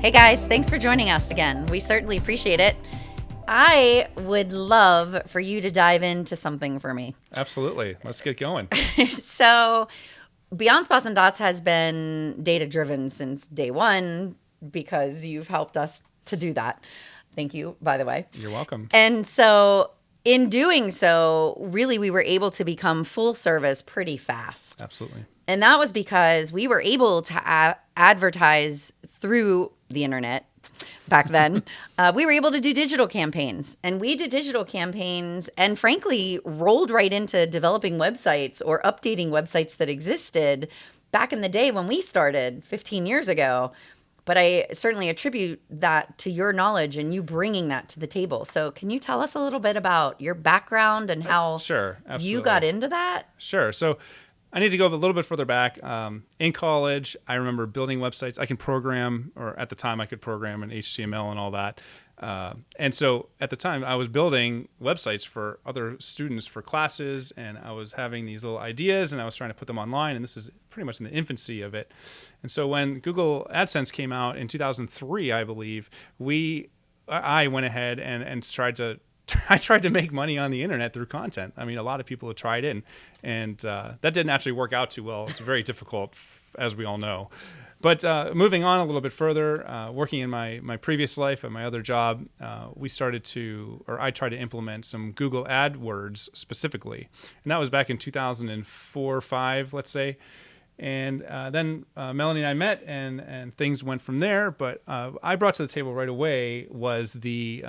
Hey guys, thanks for joining us again. We certainly appreciate it. I would love for you to dive into something for me. Absolutely. Let's get going. So, Beyond Spots and Dots has been data driven since day one because you've helped us to do that. Thank you, by the way. You're welcome. And so, in doing so, really, we were able to become full service pretty fast. Absolutely. And that was because we were able to advertise through the internet back then. We were able to do digital campaigns. And we did digital campaigns and frankly rolled right into developing websites or updating websites that existed back in the day when we started 15 years ago. But I certainly attribute that to your knowledge and you bringing that to the table. So can you tell us a little bit about your background and how Sure, absolutely. you got into that? Sure. So I need to go a little bit further back. In college, I remember building websites. I can program, or at the time I could program in HTML and all that. And so at the time I was building websites for other students for classes, and I was having these little ideas and I was trying to put them online, and this is pretty much in the infancy of it. And so when Google AdSense came out in 2003, I believe, I went ahead and I tried to make money on the internet through content. I mean, a lot of people have tried it, and that didn't actually work out too well. It's very difficult, as we all know. But moving on a little bit further, working in my previous life at my other job, I tried to implement some Google Adwords specifically. And that was back in 2004 or 5, let's say. And then Melanie and I met, and things went from there. But I brought to the table right away was the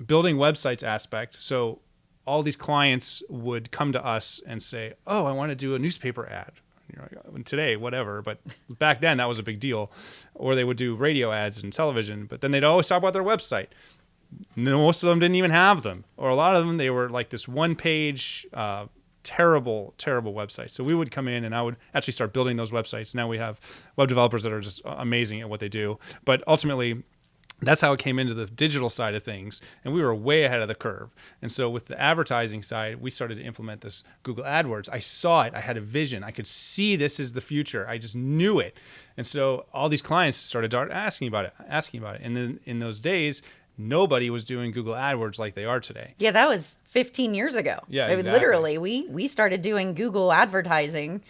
building websites aspect. So all these clients would come to us and say, "Oh, I want to do a newspaper ad." You know, today, whatever, but back then that was a big deal. Or they would do radio ads and television, but then they'd always talk about their website. Most of them didn't even have them, or a lot of them, they were like this one-page. Terrible websites. So we would come in and I would actually start building those websites. Now we have web developers that are just amazing at what they do. But ultimately, that's how it came into the digital side of things. And we were way ahead of the curve. And so with the advertising side, we started to implement this Google AdWords. I saw it. I had a vision. I could see this is the future. I just knew it. And so all these clients started asking about it. And then in those days, nobody was doing Google AdWords like they are today. Yeah, that was 15 years ago. Yeah, exactly. Literally, we started doing Google advertising.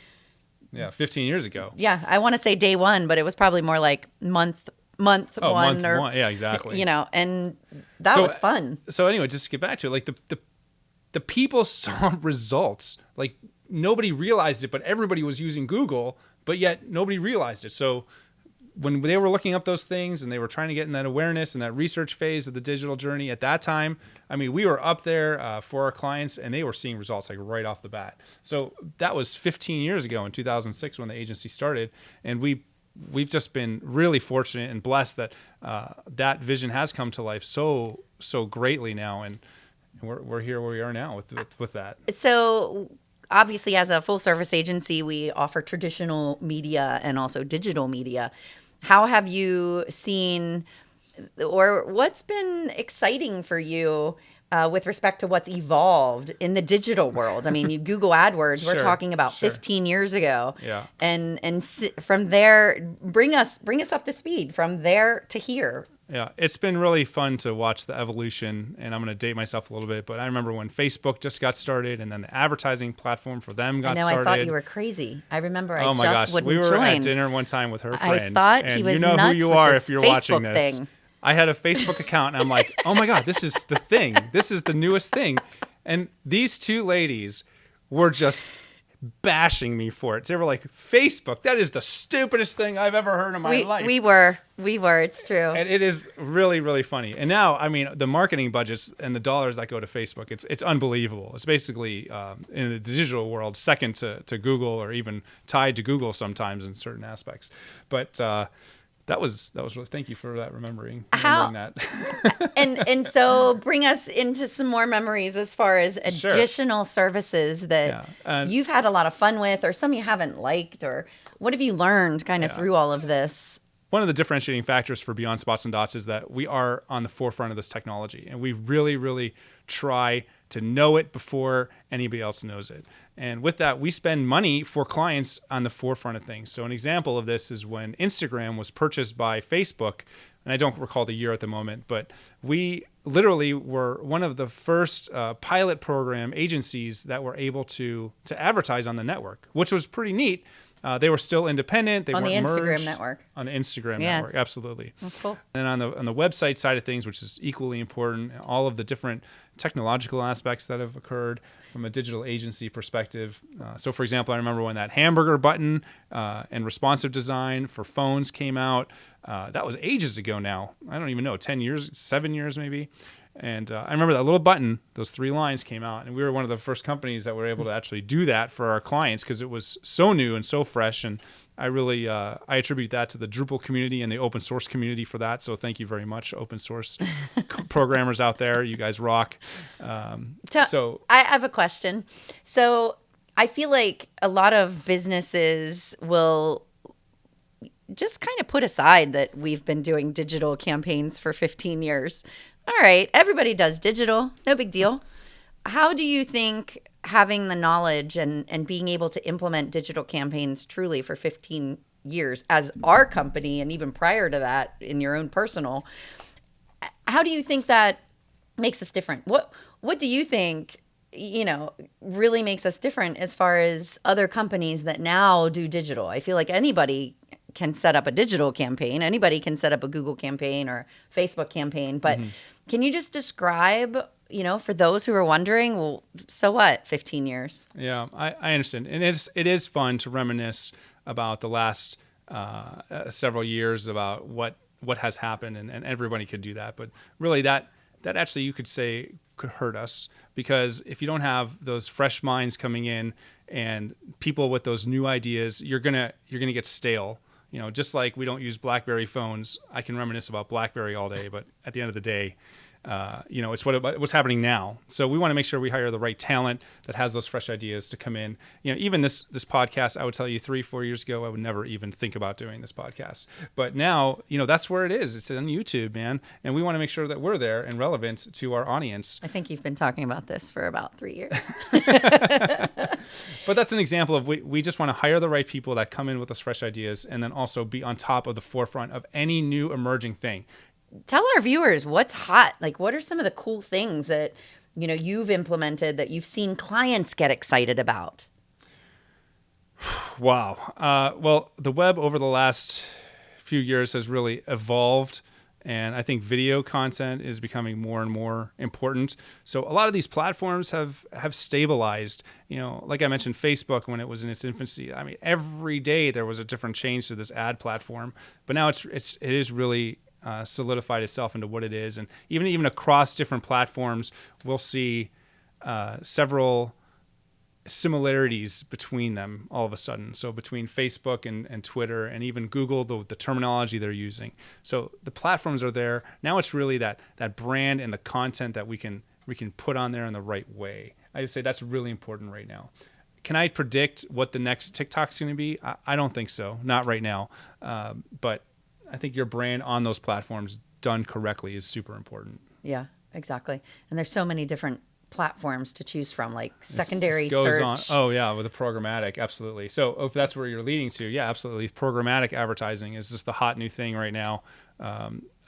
Yeah, 15 years ago. Yeah, I want to say day one, but it was probably more like month one. Yeah, exactly. You know, and that was fun. So anyway, just to get back to it, like the people saw results. Like nobody realized it, but everybody was using Google, but yet nobody realized it. So when they were looking up those things and they were trying to get in that awareness and that research phase of the digital journey at that time, I mean, we were up there for our clients and they were seeing results like right off the bat. So that was 15 years ago in 2006 when the agency started. And we've just been really fortunate and blessed that that vision has come to life so greatly now. And we're here where we are now with that. So obviously, as a full service agency, we offer traditional media and also digital media. How have you seen, or what's been exciting for you with respect to what's evolved in the digital world? I mean, you Google AdWords, we're talking about 15 years ago. Yeah. And from there, bring us up to speed from there to here. Yeah, it's been really fun to watch the evolution, and I'm going to date myself a little bit, but I remember when Facebook just got started and then the advertising platform for them got started. I thought you were crazy. I remember oh I my just gosh. wouldn't We were join. at dinner one time with her friend. I thought and he was you know nuts who you with are this if you're Facebook watching this. thing. I had a Facebook account, and I'm like, oh my God, this is the thing. This is the newest thing. And these two ladies were just bashing me for it. They were like, Facebook, that is the stupidest thing I've ever heard in my life. We were, it's true. And it is really, really funny. And now, I mean, the marketing budgets and the dollars that go to Facebook, it's unbelievable. It's basically, in the digital world, second to Google or even tied to Google sometimes in certain aspects. But that was really, thank you for that remembering that. and so bring us into some more memories as far as additional services that you've had a lot of fun with, or some you haven't liked, or what have you learned kind of through all of this? One of the differentiating factors for Beyond Spots and Dots is that we are on the forefront of this technology, and we really, really try to know it before anybody else knows it. And with that, we spend money for clients on the forefront of things. So an example of this is when Instagram was purchased by Facebook and I don't recall the year at the moment, but we literally were one of the first pilot program agencies that were able to advertise on the network, which was pretty neat. They were still independent. They On the weren't Instagram merged. network. On the Instagram network, absolutely. That's cool. And on the website side of things, which is equally important, all of the different technological aspects that have occurred from a digital agency perspective. So, for example, I remember when that hamburger button and responsive design for phones came out. That was ages ago now. I don't even know, 10 years, 7 years maybe. And I remember that little button, those 3 lines came out, and we were one of the first companies that were able to actually do that for our clients because it was so new and so fresh. And I really I attribute that to the Drupal community and the open source community for that. So thank you very much, open source programmers out there. You guys rock. So I have a question. So I feel like a lot of businesses will just kind of put aside that we've been doing digital campaigns for 15 years. All right, everybody does digital, no big deal. How do you think having the knowledge and being able to implement digital campaigns truly for 15 years as our company, and even prior to that in your own personal, how do you think that makes us different? What do you think, really makes us different as far as other companies that now do digital? I feel like anybody can set up a digital campaign. Anybody can set up a Google campaign or Facebook campaign, but can you just describe, for those who are wondering, well, so what, 15 years? Yeah, I understand. And it is fun to reminisce about the last several years about what has happened, and everybody could do that. But really that actually, you could say, could hurt us, because if you don't have those fresh minds coming in and people with those new ideas, you're gonna get stale. Just like we don't use BlackBerry phones. I can reminisce about BlackBerry all day, but at the end of the day, it's what's happening now. So we want to make sure we hire the right talent that has those fresh ideas to come in. Even this podcast, I would tell you 3-4 years ago, I would never even think about doing this podcast. But now, that's where it is. It's on YouTube, man. And we want to make sure that we're there and relevant to our audience. I think you've been talking about this for about 3 years. But that's an example of we just want to hire the right people that come in with those fresh ideas, and then also be on top of the forefront of any new emerging thing. Tell our viewers what's hot. Like, what are some of the cool things that, you've implemented that you've seen clients get excited about? Wow. Well, the web over the last few years has really evolved, and I think video content is becoming more and more important. So a lot of these platforms have stabilized. Like I mentioned, Facebook, when it was in its infancy, I mean, every day there was a different change to this ad platform. But now it is really solidified itself into what it is. And even across different platforms, we'll see several similarities between them all of a sudden. So between Facebook and Twitter and even Google, the terminology they're using. So the platforms are there. Now it's really that brand and the content that we can put on there in the right way. I would say that's really important right now. Can I predict what the next TikTok's going to be? I don't think so. Not right now. But I think your brand on those platforms done correctly is super important. Yeah, exactly. And there's so many different platforms to choose from, like secondary goes search. On. Oh yeah, with the programmatic, absolutely. So if that's where you're leading to, yeah, absolutely. Programmatic advertising is just the hot new thing right now.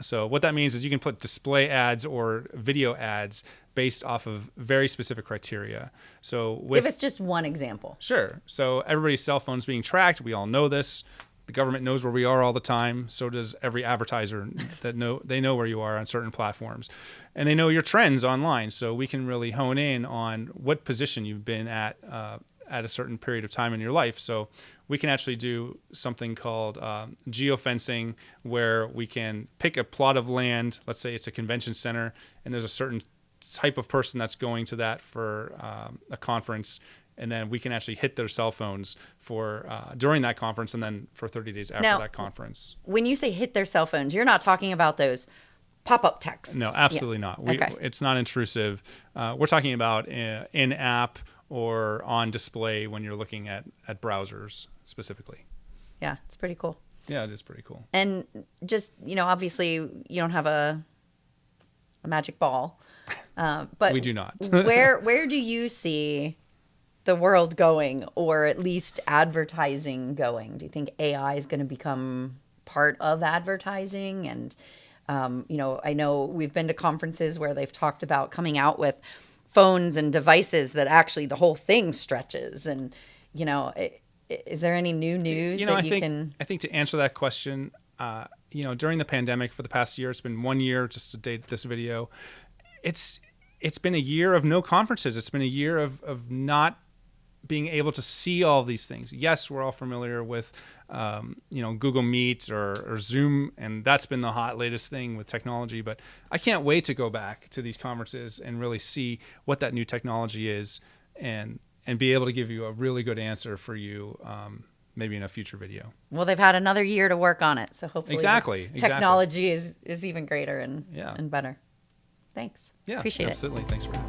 So what that means is you can put display ads or video ads based off of very specific criteria. So give us just one example. Sure. So everybody's cell phone's being tracked. We all know this. The government knows where we are all the time. So does every advertiser they know where you are on certain platforms, and they know your trends online. So we can really hone in on what position you've been at a certain period of time in your life. So we can actually do something called geofencing, where we can pick a plot of land. Let's say it's a convention center, and there's a certain type of person that's going to that for a conference. And then we can actually hit their cell phones for during that conference, and then for 30 days after that conference. When you say hit their cell phones, you're not talking about those pop-up texts. No, absolutely not. It's not intrusive. We're talking about in-app or on display when you're looking at browsers specifically. Yeah, it's pretty cool. Yeah, it is pretty cool. And just, obviously you don't have a magic ball, but we do not. where do you see the world going, or at least advertising going? Do you think AI is going to become part of advertising? And I know we've been to conferences where they've talked about coming out with phones and devices that actually the whole thing stretches. And, is there any new news that you can? I think to answer that question, during the pandemic for the past year, it's been 1 year just to date this video. It's been a year of no conferences. It's been a year of not being able to see all these things. Yes, we're all familiar with, Google Meet or Zoom, and that's been the hot latest thing with technology. But I can't wait to go back to these conferences and really see what that new technology is, and be able to give you a really good answer for you, maybe in a future video. Well, they've had another year to work on it, so hopefully exactly. technology is even greater and better. Thanks. Yeah, appreciate it. Absolutely. Thanks for having me.